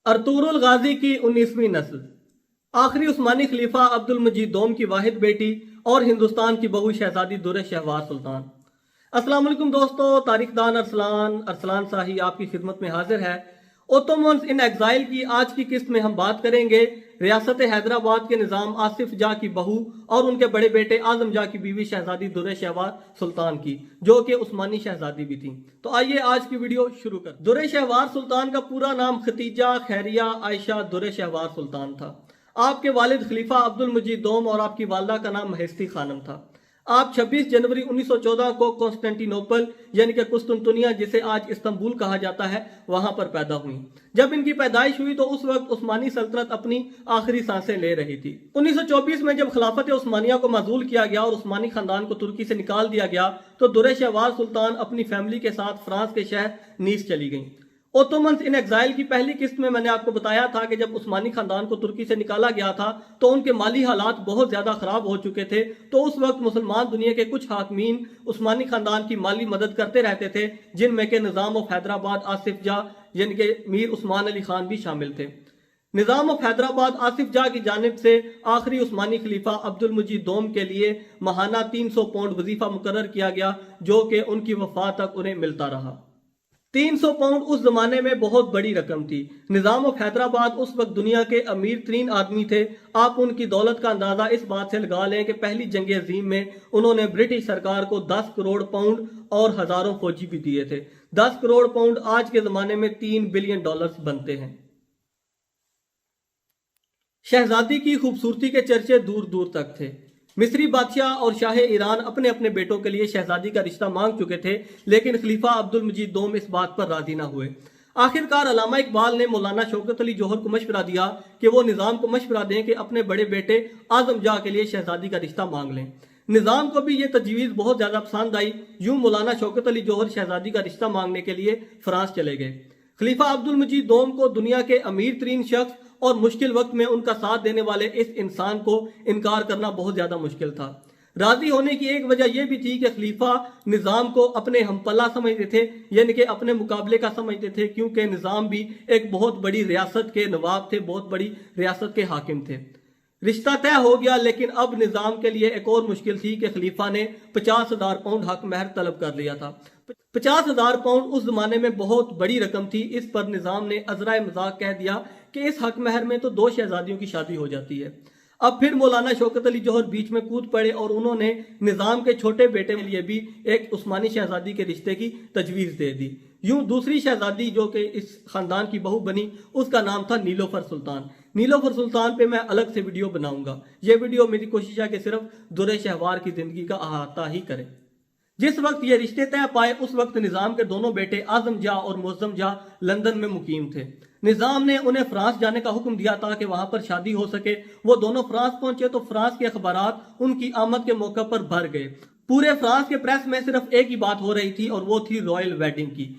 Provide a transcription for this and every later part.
Ertugrul गाजी की 19वीं नस्ल, आखिरी उस्मानी खलीफा अब्दुल मजीद दोम की वाहिद बेटी और हिंदुस्तान की बहू शहजादी दुर्र शहवार सुल्तान। अस्सलाम वालेकुम दोस्तों, तारीखदान अरसलान शाही आपकी खिदमत में हाजिर है। ओटोमन्स इन एग्जाइल की आज की किस्त में हम बात करेंगे रियासत हैदराबाद के निज़ाम आसिफ जा की बहू और उनके बड़े बेटे आजम जा की बीवी शहजादी दुर्र शहवार सुल्तान की, जो कि उस्मानी शहजादी भी थी। तो आइए आज की वीडियो शुरू कर। दुर्र शहवार सुल्तान का पूरा नाम खतीजा खैरिया आयशा दुर्र शहवार सुल्तान था। आपके वालिद खलीफा अब्दुल मजीद दोम और आपकी वालदा का नाम महस्ती खानम था। आप 26 जनवरी 1914 को कॉन्स्टेंटिनोपल यानी कि कुस्तुनतुनिया, जिसे आज इस्तांबुल कहा जाता है, वहां पर पैदा हुई। जब इनकी पैदाइश हुई तो उस वक्त उस्मानी सल्तनत अपनी आखिरी सांसें ले रही थी। 1924 में जब खिलाफत उस्मानिया को माजूल किया गया और उस्मानी खानदान को तुर्की से निकाल दिया गया तो दुर्र शहवार सुल्तान अपनी फैमिली के साथ फ्रांस के शहर नीस चली गई। ओटोमन्स इन एग्जाइल की पहली किस्त में मैंने आपको बताया था कि जब उस्मानी खानदान को तुर्की से निकाला गया था तो उनके माली हालात बहुत ज्यादा खराब हो चुके थे। तो उस वक्त मुसलमान दुनिया के कुछ हाकमीन उस्मानी खानदान की माली मदद करते रहते थे, जिनमें के निज़ाम ऑफ हैदराबाद आसिफ जा यानी कि मीर उस्मान अली खान भी शामिल थे। निज़ाम ऑफ हैदराबाद आसिफ जा की जानिब से आखिरी उस्मानी खलीफा अब्दुल मजीद दोम के लिए माहाना 300 पाउंड वजीफा मुकर्रर किया गया, जो कि उनकी वफात तक उन्हें मिलता रहा। 300 पाउंड उस जमाने में बहुत बड़ी रकम थी। निज़ाम ऑफ हैदराबाद उस वक्त दुनिया के अमीर तरीन आदमी थे। आप उनकी दौलत का अंदाजा इस बात से लगा लें कि पहली जंग अजीम में उन्होंने ब्रिटिश सरकार को 10 करोड़ पाउंड और हजारों फौजी भी दिए थे। 10 करोड़ पाउंड आज के जमाने में $3 बिलियन बनते हैं। शहजादी की खूबसूरती के चर्चे दूर दूर तक थे। मिस्री बादशाह और शाह ईरान अपने अपने बेटों के लिए शहजादी का रिश्ता मांग चुके थे, लेकिन खलीफा अब्दुल मजीद दोम इस बात पर राजी ना हुए। आखिरकार अल्लामा इकबाल ने मौलाना शौकत अली जौहर को मशवरा दिया कि वो निज़ाम को मशवरा दें कि अपने बड़े बेटे आजम जा के लिए शहजादी का रिश्ता मांग लें। निज़ाम को भी ये तजवीज़ बहुत ज़्यादा पसंद आई। यूं मौलाना शौकत अली जौहर शहजादी का रिश्ता मांगने के लिए फ्रांस चले गए। खलीफा अब्दुल मजीद दोम को दुनिया के अमीर तरीन शख्स और मुश्किल वक्त में उनका साथ देने वाले इस इंसान को इनकार करना बहुत ज्यादा मुश्किल था। राजी होने की एक वजह यह भी थी कि खलीफा निज़ाम को अपने हमपल्ला समझते थे, यानी कि अपने मुकाबले का समझते थे, क्योंकि निज़ाम भी एक बहुत बड़ी रियासत के नवाब थे, बहुत बड़ी रियासत के हाकिम थे। रिश्ता तय हो गया, लेकिन अब निज़ाम के लिए एक और मुश्किल थी कि खलीफा ने 50,000 पाउंड हक महर तलब कर लिया था। 50,000 पाउंड उस जमाने में बहुत बड़ी रकम थी। इस पर निज़ाम ने अजराए मजाक कह दिया कि इस हक महर में तो 2 शहजादियों की शादी हो जाती है। अब फिर मौलाना शौकत अली जौहर बीच में कूद पड़े और उन्होंने निज़ाम के छोटे बेटे के लिए भी एक उस्मानी शहजादी के रिश्ते की तजवीज़ दे दी। यूं दूसरी शहजादी जो कि इस खानदान की बहू बनी, उसका नाम था नीलोफर सुल्तान। नीलोफर सुल्तान पे मैं अलग से वीडियो बनाऊंगा। यह वीडियो मेरी कोशिश है कि सिर्फ दुर्र शहवार की जिंदगी का अहाता ही करे। जिस वक्त ये रिश्ते तय पाए उस वक्त निज़ाम के दोनों बेटे आजम जा और मुअज्जम जा लंदन में मुकीम थे। निज़ाम ने उन्हें फ्रांस जाने का हुक्म दिया ताकि वहां पर शादी हो सके। वो दोनों फ्रांस पहुंचे तो फ्रांस के अखबारात उनकी आमद के मौके पर भर गए। पूरे फ्रांस के प्रेस में सिर्फ एक ही बात हो रही थी और वो थी रॉयल वेडिंग की।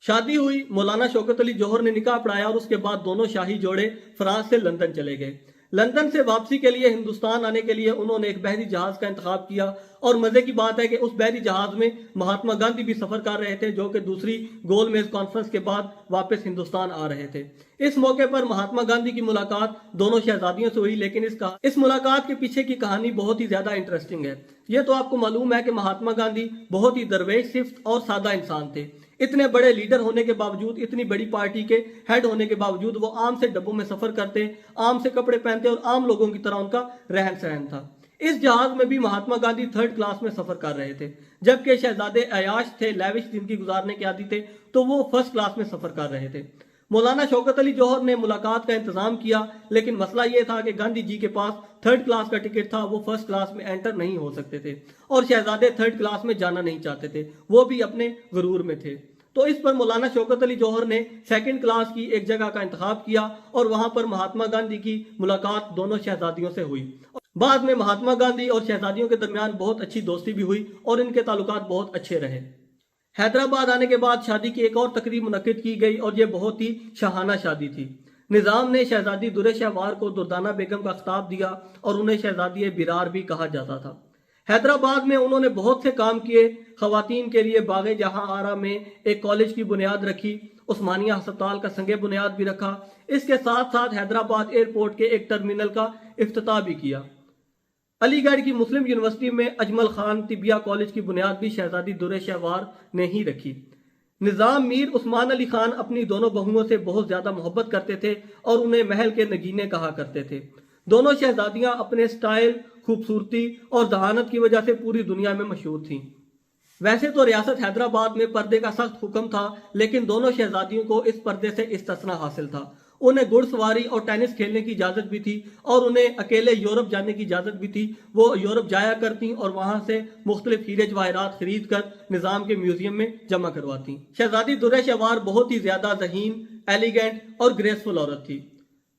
शादी हुई, मौलाना शौकत अली जौहर ने निकाह पढ़ाया और उसके बाद दोनों शाही जोड़े फ्रांस से लंदन चले गए। लंदन से वापसी के लिए हिंदुस्तान आने के लिए उन्होंने एक बहरी जहाज का इंतखाब किया और मजे की बात है कि उस बहरी जहाज में महात्मा गांधी भी सफर कर रहे थे, जो कि दूसरी गोलमेज कॉन्फ्रेंस के बाद वापस हिंदुस्तान आ रहे थे। इस मौके पर महात्मा गांधी की मुलाकात दोनों शहजादियों से हुई, लेकिन इस मुलाकात के पीछे की कहानी बहुत ही ज्यादा इंटरेस्टिंग है। यह तो आपको मालूम है कि महात्मा गांधी बहुत ही दरवेश, सिफ्त और सादा इंसान थे। इतने बड़े लीडर होने के बावजूद, इतनी बड़ी पार्टी के हेड होने के बावजूद वो आम से डब्बों में सफर करते, आम से कपड़े पहनते और आम लोगों की तरह उनका रहन सहन था। इस जहाज में भी महात्मा गांधी 3rd क्लास में सफर कर रहे थे, जबकि शहजादे अयाश थे, लैविश जिंदगी गुजारने के आदी थे, तो वो 1st क्लास में सफर कर रहे थे। मौलाना शौकत अली जौहर ने मुलाकात का इंतजाम किया, लेकिन मसला यह था कि गांधी जी के पास 3rd क्लास का टिकट था, वो 1st क्लास में एंटर नहीं हो सकते थे और शहजादे 3rd क्लास में जाना नहीं चाहते थे, वो भी अपने गुरूर में थे। तो इस पर मौलाना शौकत अली जौहर ने 2nd क्लास की एक जगह का इंतखाब किया और वहां पर महात्मा गांधी की मुलाकात दोनों शहजादियों से हुई। बाद में महात्मा गांधी और शहजादियों के दरमियान बहुत अच्छी दोस्ती भी हुई और इनके ताल्लुकात बहुत अच्छे रहे। हैदराबाद आने के बाद शादी की एक और तकरीब मुनक्किद की गई और यह बहुत ही शाहाना शादी थी। निज़ाम ने शहजादी दुर्र शहवार को दुर्दाना बेगम का खिताब दिया और उन्हें शहजादी बिरार भी कहा जाता था। हैदराबाद में उन्होंने बहुत से काम किए। खवातीन के लिए बागे जहां आरा में एक कॉलेज की बुनियाद रखी عثمانیہ ہسپتال کا سنگ بنیاد بھی رکھا۔ اس کے ساتھ ساتھ حیدرآباد ایئرپورٹ کے ایک ٹرمینل کا افتتاح بھی کیا۔ علی گڑھ کی مسلم یونیورسٹی میں اجمل خان طبیہ کالج کی بنیاد بھی شہزادی درِ شہوار نے ہی رکھی۔ نظام میر عثمان علی خان اپنی دونوں بہوؤں سے بہت زیادہ محبت کرتے تھے اور انہیں محل کے نگینے کہا کرتے تھے۔ دونوں شہزادیاں اپنے سٹائل، خوبصورتی اور ذہانت کی وجہ سے پوری دنیا میں مشہور تھیں۔ ویسے تو ریاست حیدرآباد میں پردے کا سخت حکم تھا، لیکن دونوں شہزادیوں کو اس پردے سے استثناء حاصل تھا۔ انہیں گھڑ سواری اور ٹینس کھیلنے کی اجازت بھی تھی اور انہیں اکیلے یورپ جانے کی اجازت بھی تھی۔ وہ یورپ جایا کرتی اور وہاں سے مختلف ہیرے جواہرات خرید کر نظام کے میوزیم میں جمع کرواتی۔ شہزادی درِ شہوار بہت ہی زیادہ ذہین، ایلیگنٹ اور گریسفل عورت تھی۔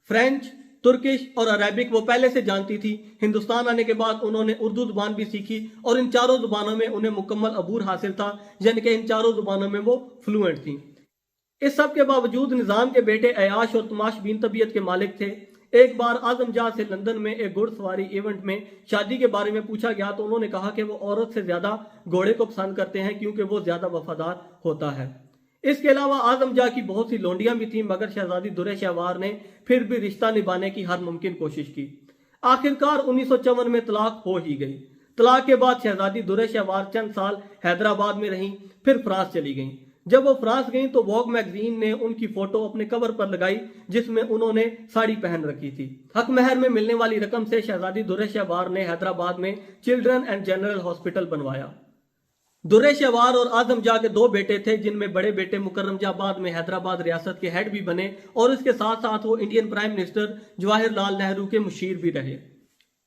فرینچ، ترکش اور عربک وہ پہلے سے جانتی تھی۔ ہندوستان آنے کے بعد انہوں نے اردو زبان بھی سیکھی اور ان چاروں زبانوں میں انہیں مکمل عبور حاصل تھا، یعنی کہ ان چاروں زبانوں میں وہ فلوئنٹ تھیں۔ اس سب کے باوجود نظام کے بیٹے عیاش اور تماش بین طبیعت کے مالک تھے۔ ایک بار اعظم جاہ سے لندن میں ایک گھڑ سواری ایونٹ میں شادی کے بارے میں پوچھا گیا تو انہوں نے کہا کہ وہ عورت سے زیادہ گھوڑے کو پسند کرتے ہیں کیونکہ وہ زیادہ وفادار ہوتا ہے۔ اس کے علاوہ اعظم جاہ کی بہت سی لونڈیاں بھی تھیں، مگر شہزادی درِ شہوار نے پھر بھی رشتہ نبھانے کی ہر ممکن کوشش کی۔ آخرکار 1954 میں طلاق ہو ہی گئی۔ طلاق کے بعد شہزادی درِ شہوار چند سال حیدرآباد میں رہیں، پھر فرانس چلی گئیں۔ جب وہ فرانس گئیں تو ووگ میگزین نے ان کی فوٹو اپنے کور پر لگائی جس میں انہوں نے ساڑی پہن رکھی تھی۔ حق مہر میں ملنے والی رقم سے شہزادی درِ شہوار نے حیدرآباد میں چلڈرن اینڈ جنرل ہاسپٹل بنوایا۔ درِ شہوار اور اعظم جاہ کے 2 بیٹے تھے، جن میں بڑے بیٹے مکرم جاہ بعد میں حیدرآباد ریاست کے ہیڈ بھی بنے اور اس کے ساتھ ساتھ وہ Indian prime minister Jawahar Lal Nehru کے مشیر بھی رہے۔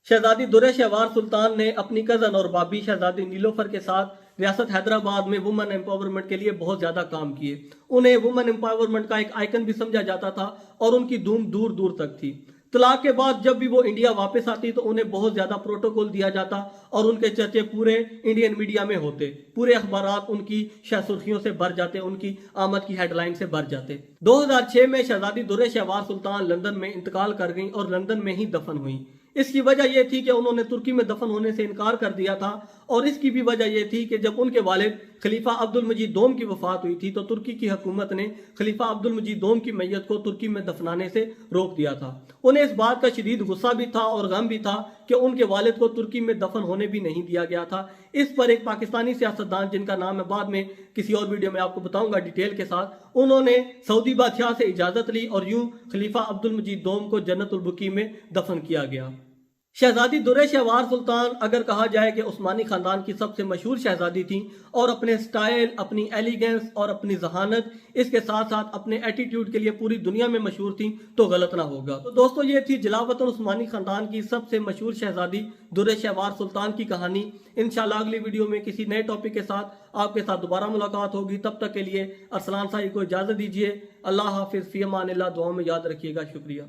شہزادی درِ شہوار سلطان نے اپنی کزن اور بابی شہزادی نیلوفر کے ساتھ ریاست حیدرآباد میں وومن امپاورمنٹ کے لیے بہت زیادہ کام کیے۔ انہیں وومن امپاورمنٹ کا ایک آئیکن بھی سمجھا جاتا تھا اور ان کی دھوم دور دور تک تھی۔ طلاق کے بعد جب بھی وہ انڈیا واپس آتی تو انہیں بہت زیادہ پروٹوکول دیا جاتا اور ان کے چرچے پورے انڈین میڈیا میں ہوتے۔ پورے اخبارات ان کی شہ سرخیوں سے بھر جاتے، ان کی آمد کی ہیڈ لائن سے بھر جاتے۔ 2006 میں شہزادی درِ شہوار سلطان لندن میں انتقال کر گئیں اور لندن میں ہی دفن ہوئیں۔ اس کی وجہ یہ تھی کہ انہوں نے ترکی میں دفن ہونے سے انکار کر دیا تھا، اور اس کی بھی وجہ یہ تھی کہ جب ان کے والد خلیفہ عبد المجید دوم کی وفات ہوئی تھی تو ترکی کی حکومت نے خلیفہ عبد المجید دوم کی میت کو ترکی میں دفنانے سے روک دیا تھا۔ انہیں اس بات کا شدید غصہ بھی تھا اور غم بھی تھا کہ ان کے والد کو ترکی میں دفن ہونے بھی نہیں دیا گیا تھا۔ اس پر ایک پاکستانی سیاستدان جن کا نام میں بعد میں کسی اور ویڈیو میں آپ کو بتاؤں گا ڈیٹیل کے ساتھ، انہوں نے سعودی بادشاہ سے اجازت لی اور یوں خلیفہ عبد المجید دوم کو جنت البقیع میں دفن کیا گیا۔ شہزادی درِ شہوار سلطان اگر کہا جائے کہ عثمانی خاندان کی سب سے مشہور شہزادی تھیں اور اپنے سٹائل، اپنی ایلیگنس اور اپنی ذہانت، اس کے ساتھ ساتھ اپنے ایٹیٹیوڈ کے لیے پوری دنیا میں مشہور تھیں تو غلط نہ ہوگا۔ تو دوستو یہ تھی جلاوطن عثمانی خاندان کی سب سے مشہور شہزادی درِ شہوار سلطان کی کہانی۔ انشاءاللہ اگلی ویڈیو میں کسی نئے ٹاپک کے ساتھ آپ کے ساتھ دوبارہ ملاقات ہوگی۔ تب تک کے لیے ارسلان صاحب کو اجازت دیجیے۔ اللہ حافظ، فی امان اللہ، دعاؤں میں یاد رکھیے گا۔ شکریہ۔